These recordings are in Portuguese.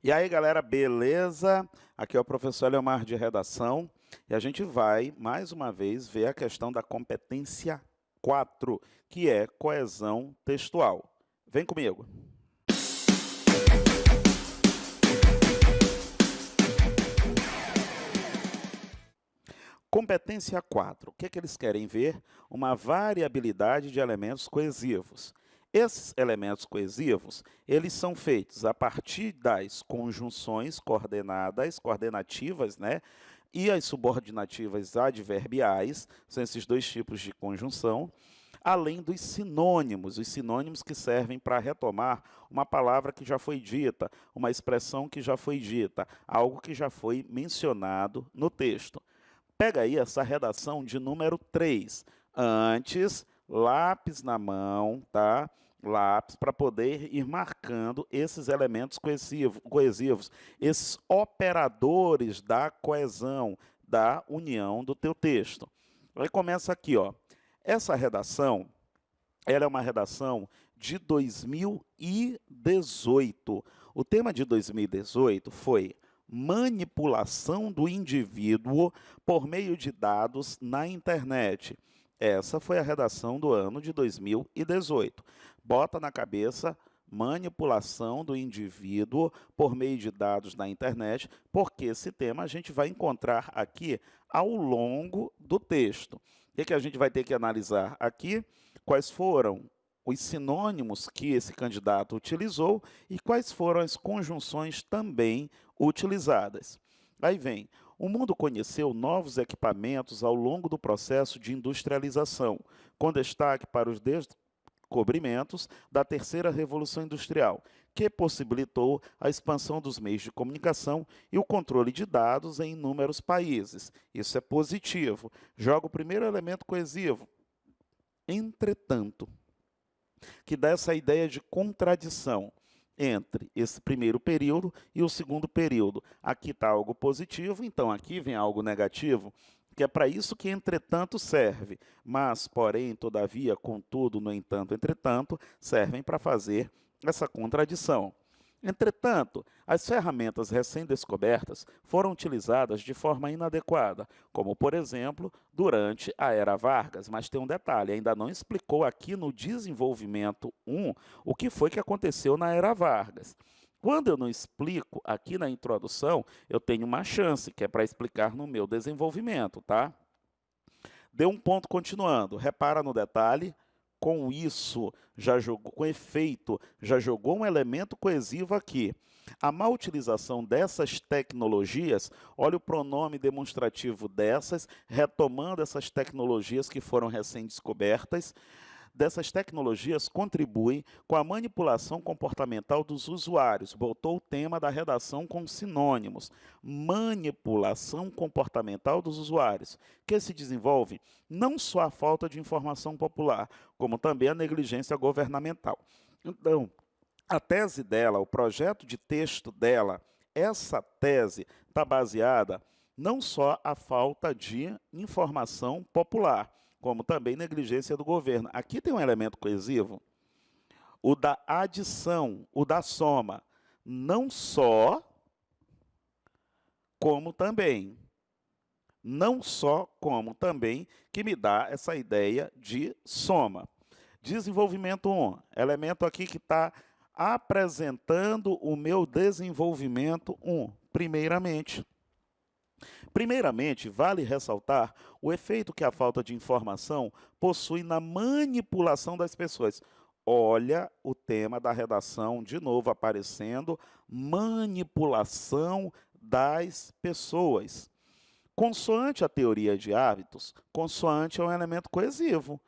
E aí, galera, beleza? Aqui é o professor Leomar de Redação e a gente vai, mais uma vez, ver a questão da competência 4, que é coesão textual. Vem comigo. Competência 4. O que é que eles querem ver? Uma variabilidade de elementos coesivos. Esses elementos coesivos, eles são feitos a partir das conjunções coordenativas, né? E as subordinativas adverbiais, são esses dois tipos de conjunção, além dos sinônimos, os sinônimos que servem para retomar uma palavra que já foi dita, uma expressão que já foi dita, algo que já foi mencionado no texto. Pega aí essa redação de número 3. Antes, lápis na mão, tá? Lápis para poder ir marcando esses elementos coesivos, esses operadores da coesão, da união do teu texto. Aí começa aqui, ó. Essa redação, ela é uma redação de 2018. O tema de 2018 foi manipulação do indivíduo por meio de dados na internet. Essa foi a redação do ano de 2018. Bota na cabeça manipulação do indivíduo por meio de dados na internet, porque esse tema a gente vai encontrar aqui ao longo do texto. O que a gente vai ter que analisar aqui? Quais foram os sinônimos que esse candidato utilizou e quais foram as conjunções também utilizadas. Aí vem, o mundo conheceu novos equipamentos ao longo do processo de industrialização, com destaque para os descobrimentos da terceira revolução industrial, que possibilitou a expansão dos meios de comunicação e o controle de dados em inúmeros países. Isso é positivo. Joga o primeiro elemento coesivo. Entretanto, que dá essa ideia de contradição entre esse primeiro período e o segundo período. Aqui está algo positivo, então aqui vem algo negativo, que é para isso que entretanto serve. Mas, porém, todavia, contudo, no entanto, entretanto, servem para fazer essa contradição. Entretanto, as ferramentas recém-descobertas foram utilizadas de forma inadequada, como, por exemplo, durante a Era Vargas. Mas tem um detalhe, ainda não explicou aqui no desenvolvimento 1 o que foi que aconteceu na Era Vargas. Quando eu não explico aqui na introdução, eu tenho uma chance, que é para explicar no meu desenvolvimento, tá? Deu um ponto continuando. Repara no detalhe. Com isso, já jogou, com efeito, já jogou um elemento coesivo aqui. A má utilização dessas tecnologias, olha o pronome demonstrativo dessas, retomando essas tecnologias que foram recém-descobertas, dessas tecnologias contribuem com a manipulação comportamental dos usuários. Botou o tema da redação com sinônimos. Manipulação comportamental dos usuários, que se desenvolve não só a falta de informação popular, como também a negligência governamental. Então, a tese dela, o projeto de texto dela, essa tese está baseada não só a falta de informação popular, como também negligência do governo. Aqui tem um elemento coesivo, o da adição, o da soma. Não só, como também. Não só, como também, que me dá essa ideia de soma. Desenvolvimento 1, elemento aqui que está apresentando o meu desenvolvimento 1, primeiramente. Primeiramente, vale ressaltar o efeito que a falta de informação possui na manipulação das pessoas. Olha o tema da redação de novo aparecendo, manipulação das pessoas. Consoante a teoria de hábitos, consoante é um elemento coesivo.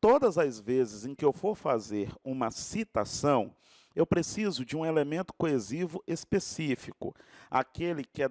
Todas as vezes em que eu for fazer uma citação, eu preciso de um elemento coesivo específico, aquele que é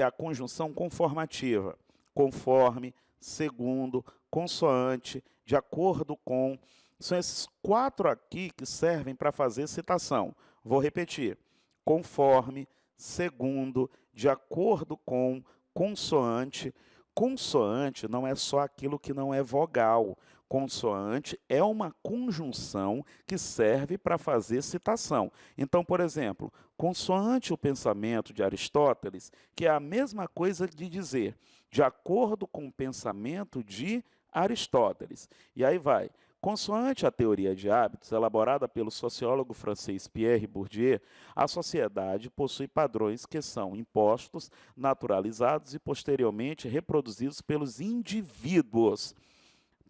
a conjunção conformativa, conforme, segundo, consoante, de acordo com. São esses 4 aqui que servem para fazer citação. Vou repetir. Conforme, segundo, de acordo com, consoante. Consoante não é só aquilo que não é vogal. Consoante é uma conjunção que serve para fazer citação. Então, por exemplo, consoante o pensamento de Aristóteles, que é a mesma coisa de dizer, de acordo com o pensamento de Aristóteles. E aí vai. Consoante a teoria de hábitos, elaborada pelo sociólogo francês Pierre Bourdieu, a sociedade possui padrões que são impostos, naturalizados e posteriormente reproduzidos pelos indivíduos.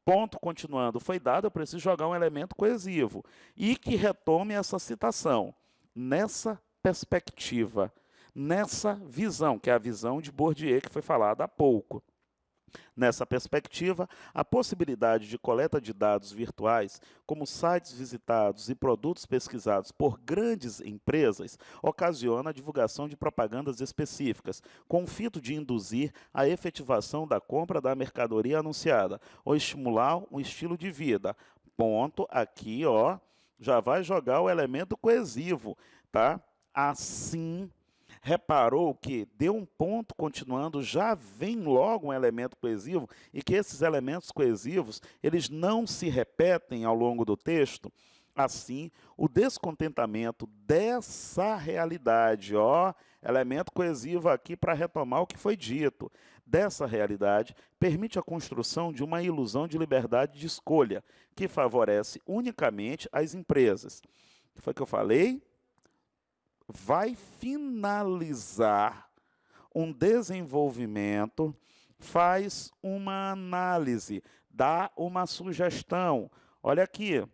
Ponto continuando, foi dado, eu preciso jogar um elemento coesivo e que retome essa citação nessa perspectiva, nessa visão, que é a visão de Bourdieu que foi falada há pouco. Nessa perspectiva, a possibilidade de coleta de dados virtuais, como sites visitados e produtos pesquisados por grandes empresas, ocasiona a divulgação de propagandas específicas, com o fito de induzir a efetivação da compra da mercadoria anunciada, ou estimular um estilo de vida. Ponto, aqui, ó, já vai jogar o elemento coesivo, tá? Assim, reparou que deu um ponto continuando, já vem logo um elemento coesivo e que esses elementos coesivos, eles não se repetem ao longo do texto. Assim, o descontentamento dessa realidade, ó, elemento coesivo aqui para retomar o que foi dito, dessa realidade, permite a construção de uma ilusão de liberdade de escolha, que favorece unicamente as empresas. O que foi que eu falei? Vai finalizar um desenvolvimento, faz uma análise, dá uma sugestão. Olha aqui,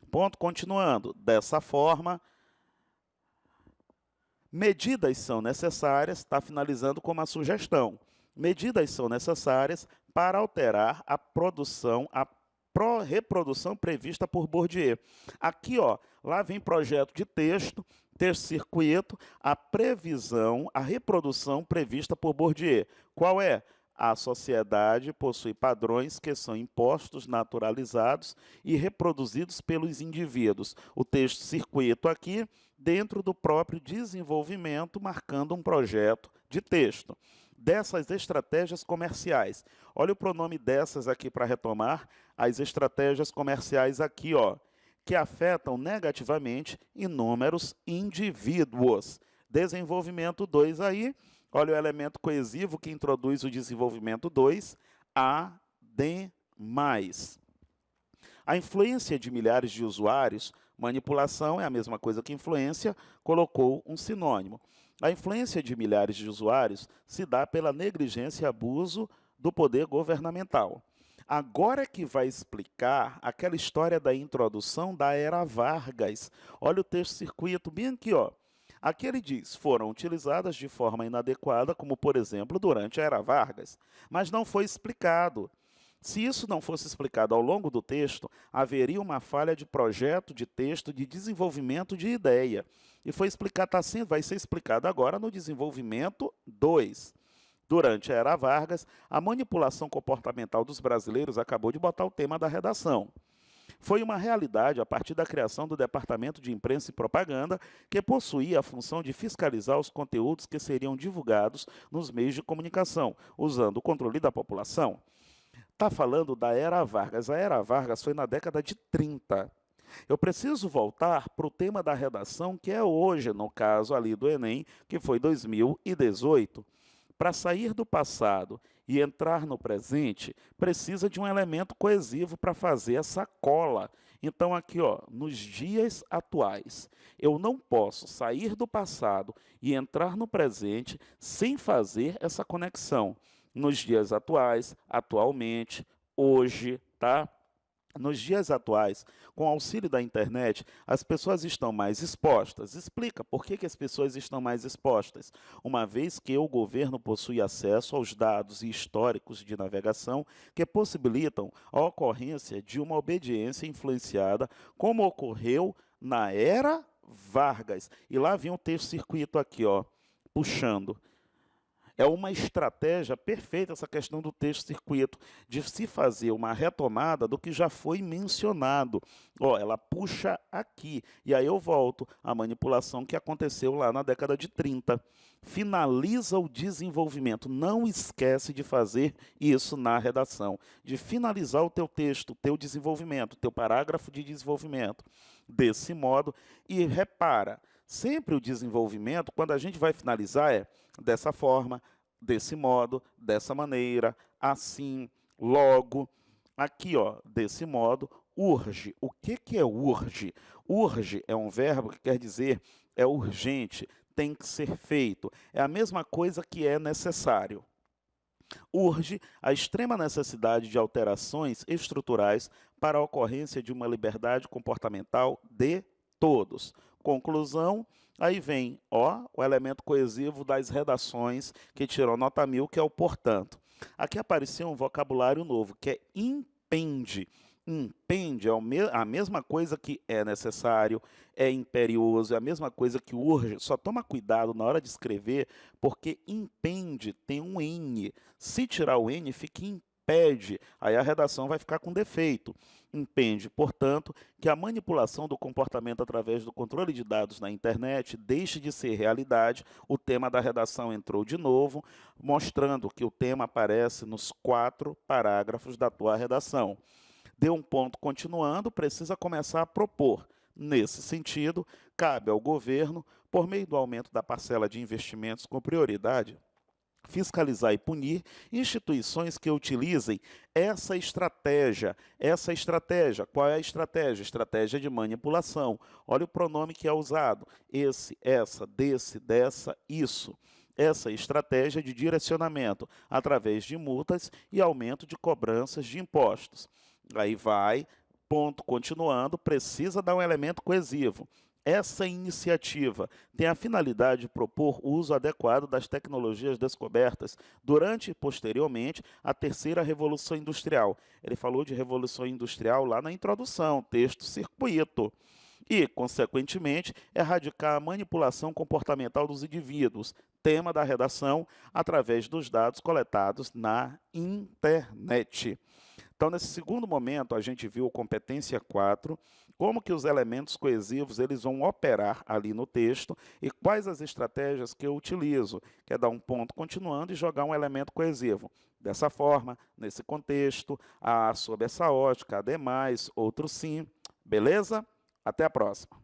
ponto continuando. Dessa forma, medidas são necessárias, está finalizando com uma sugestão. Medidas são necessárias para alterar a produção, a reprodução prevista por Bourdieu. Aqui, ó, lá vem projeto de texto circuito, a previsão, a reprodução prevista por Bourdieu. Qual é? A sociedade possui padrões que são impostos, naturalizados e reproduzidos pelos indivíduos. O texto circuito aqui, dentro do próprio desenvolvimento, marcando um projeto de texto. Dessas estratégias comerciais. Olha o pronome dessas aqui para retomar. As estratégias comerciais aqui, ó, que afetam negativamente inúmeros indivíduos. Desenvolvimento 2 aí, olha o elemento coesivo que introduz o desenvolvimento 2, a demais. A influência de milhares de usuários, manipulação é a mesma coisa que influência, colocou um sinônimo. A influência de milhares de usuários se dá pela negligência e abuso do poder governamental. Agora que vai explicar aquela história da introdução da Era Vargas. Olha o texto circuito bem aqui, ó. Aqui ele diz, foram utilizadas de forma inadequada, como por exemplo, durante a Era Vargas, mas não foi explicado. Se isso não fosse explicado ao longo do texto, haveria uma falha de projeto, de texto, de desenvolvimento de ideia. E foi explicado, vai ser explicado agora no desenvolvimento 2. Durante a Era Vargas, a manipulação comportamental dos brasileiros acabou de botar o tema da redação. Foi uma realidade a partir da criação do Departamento de Imprensa e Propaganda, que possuía a função de fiscalizar os conteúdos que seriam divulgados nos meios de comunicação, usando o controle da população. Está falando da Era Vargas. A Era Vargas foi na década de 30. Eu preciso voltar para o tema da redação, que é hoje, no caso ali do Enem, que foi 2018. Para sair do passado e entrar no presente, precisa de um elemento coesivo para fazer essa cola. Então, aqui, ó, nos dias atuais, eu não posso sair do passado e entrar no presente sem fazer essa conexão. Nos dias atuais, atualmente, hoje, tá? Nos dias atuais, com o auxílio da internet, as pessoas estão mais expostas. Explica por que as pessoas estão mais expostas. Uma vez que o governo possui acesso aos dados e históricos de navegação que possibilitam a ocorrência de uma obediência influenciada, como ocorreu na Era Vargas. E lá vem um texto circuito aqui, ó, puxando. É uma estratégia perfeita essa questão do texto-circuito, de se fazer uma retomada do que já foi mencionado. Ó, ela puxa aqui, e aí eu volto à manipulação que aconteceu lá na década de 30. Finaliza o desenvolvimento, não esquece de fazer isso na redação, de finalizar o teu texto, o teu desenvolvimento, o teu parágrafo de desenvolvimento. Desse modo, e repara, sempre o desenvolvimento, quando a gente vai finalizar, é dessa forma, desse modo, dessa maneira, assim, logo. Aqui, ó, desse modo, urge. O que que é urge? Urge é um verbo que quer dizer é urgente, tem que ser feito. É a mesma coisa que é necessário. Urge a extrema necessidade de alterações estruturais para a ocorrência de uma liberdade comportamental de todos. Conclusão, aí vem, ó, o elemento coesivo das redações que tirou nota 1000, que é o portanto. Aqui apareceu um vocabulário novo, que é impende. Impende é a mesma coisa que é necessário, é imperioso, é a mesma coisa que urge. Só toma cuidado na hora de escrever, porque impende tem um N. Se tirar o N, fica impede. Aí a redação vai ficar com defeito. Impende, portanto, que a manipulação do comportamento através do controle de dados na internet deixe de ser realidade. O tema da redação entrou de novo, mostrando que o tema aparece nos 4 parágrafos da tua redação. Deu um ponto continuando, precisa começar a propor. Nesse sentido, cabe ao governo, por meio do aumento da parcela de investimentos com prioridade, fiscalizar e punir instituições que utilizem essa estratégia. Essa estratégia, qual é a estratégia? Estratégia de manipulação. Olha o pronome que é usado. Esse, essa, desse, dessa, isso. Essa estratégia de direcionamento através de multas e aumento de cobranças de impostos. Aí vai, ponto continuando, precisa dar um elemento coesivo. Essa iniciativa tem a finalidade de propor o uso adequado das tecnologias descobertas durante e posteriormente à terceira revolução industrial. Ele falou de revolução industrial lá na introdução, texto circuito. E, consequentemente, erradicar a manipulação comportamental dos indivíduos, tema da redação, através dos dados coletados na internet. Então, nesse segundo momento, a gente viu competência 4, como que os elementos coesivos eles vão operar ali no texto e quais as estratégias que eu utilizo, que é dar um ponto continuando e jogar um elemento coesivo. Dessa forma, nesse contexto, sob essa ótica, ademais, outro sim. Beleza? Até a próxima.